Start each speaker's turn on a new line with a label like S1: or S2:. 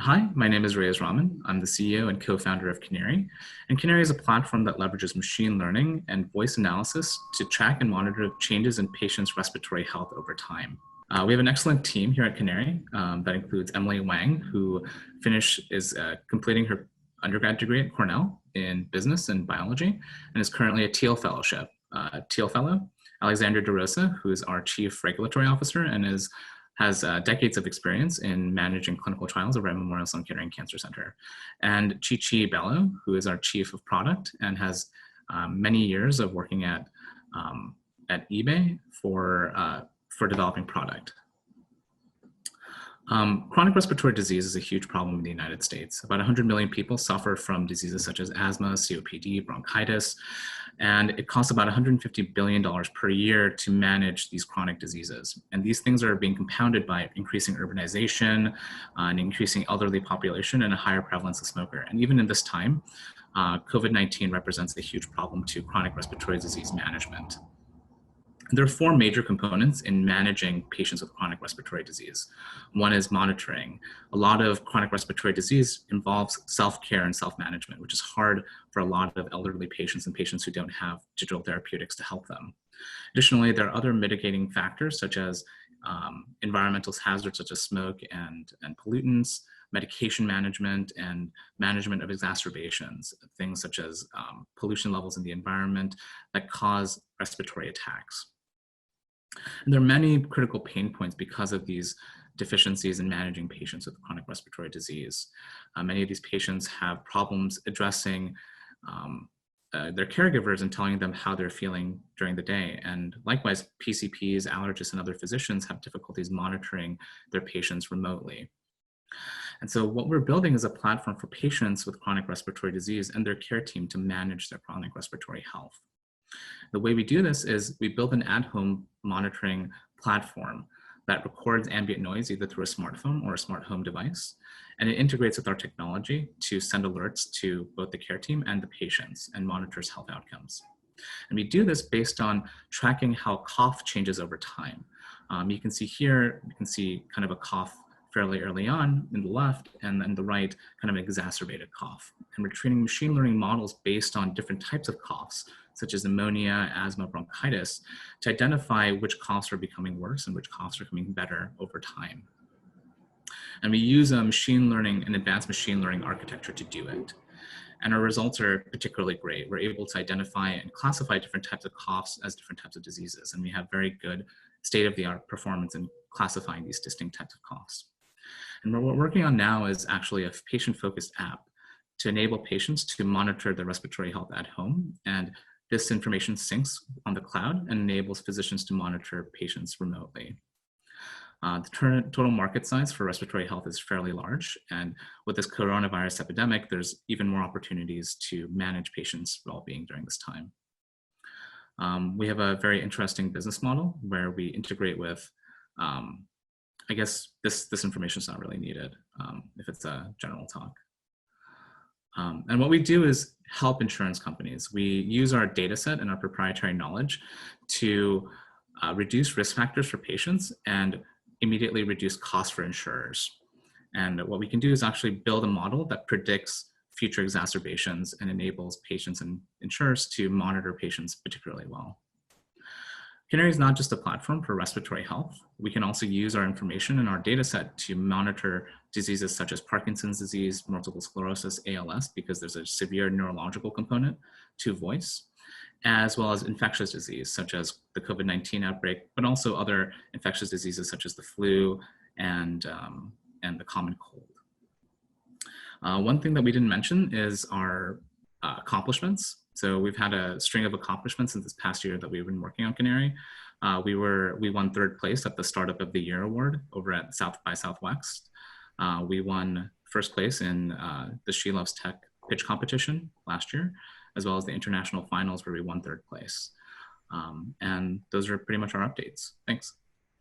S1: Hi, my name is Reyes Rahman. I'm the CEO and co-founder of CanAIry. And CanAIry is a platform that leverages machine learning and voice analysis to track and monitor changes in patients' respiratory health over time. We have an excellent team here at CanAIry that includes Emily Wang, who is completing her undergrad degree at Cornell in business and biology, and is currently a Teal Fellowship. Teal Fellow, Alexander DeRosa, who is our Chief Regulatory Officer and has decades of experience in managing clinical trials over at Memorial Sloan Kettering Cancer Center. And Chi Bello, who is our Chief of Product and has many years of working at eBay for developing product. Chronic respiratory disease is a huge problem in the United States. About 100 million people suffer from diseases such as asthma, COPD, bronchitis, and it costs about $150 billion per year to manage these chronic diseases. And these things are being compounded by increasing urbanization, an increasing elderly population, and a higher prevalence of smoker. And even in this time, COVID-19 represents a huge problem to chronic respiratory disease management. There are four major components in managing patients with chronic respiratory disease. One is monitoring. A lot of chronic respiratory disease involves self-care and self-management, which is hard for a lot of elderly patients and patients who don't have digital therapeutics to help them. Additionally, there are other mitigating factors such as environmental hazards such as smoke and pollutants, medication management, and management of exacerbations, things such as pollution levels in the environment that cause respiratory attacks. And there are many critical pain points because of these deficiencies in managing patients with chronic respiratory disease. Many of these patients have problems addressing their caregivers and telling them how they're feeling during the day. And likewise, PCPs, allergists, and other physicians have difficulties monitoring their patients remotely. And so what we're building is a platform for patients with chronic respiratory disease and their care team to manage their chronic respiratory health. The way we do this is we build an at-home monitoring platform that records ambient noise either through a smartphone or a smart home device, and it integrates with our technology to send alerts to both the care team and the patients and monitors health outcomes. And we do this based on tracking how cough changes over time. You can see here, you can see kind of a cough fairly early on in the left, and then the right, kind of an exacerbated cough. And we're training machine learning models based on different types of coughs, such as pneumonia, asthma, bronchitis, to identify which coughs are becoming worse and which coughs are becoming better over time. And we use a machine learning, an advanced machine learning architecture to do it. And our results are particularly great. We're able to identify and classify different types of coughs as different types of diseases. And we have very good state-of-the-art performance in classifying these distinct types of coughs. And what we're working on now is actually a patient-focused app to enable patients to monitor their respiratory health at home. And this information syncs on the cloud and enables physicians to monitor patients remotely. The total market size for respiratory health is fairly large. And with this coronavirus epidemic, there's even more opportunities to manage patients' well-being during this time. We have a very interesting business model where we integrate with I guess this information is not really needed if it's a general talk. And what we do is help insurance companies. We use our data set and our proprietary knowledge to reduce risk factors for patients and immediately reduce costs for insurers. And what we can do is actually build a model that predicts future exacerbations and enables patients and insurers to monitor patients particularly well. CanAIry is not just a platform for respiratory health. We can also use our information and our data set to monitor diseases such as Parkinson's disease, multiple sclerosis, ALS, because there's a severe neurological component to voice, as well as infectious disease, such as the COVID-19 outbreak, but also other infectious diseases such as the flu and the common cold. One thing that we didn't mention is our accomplishments. So we've had a string of accomplishments in this past year that we've been working on CanAIry. We won third place at the Startup of the Year Award over at South by Southwest. We won first place in the She Loves Tech pitch competition last year, as well as the international finals where we won third place. And those are pretty much our updates. Thanks.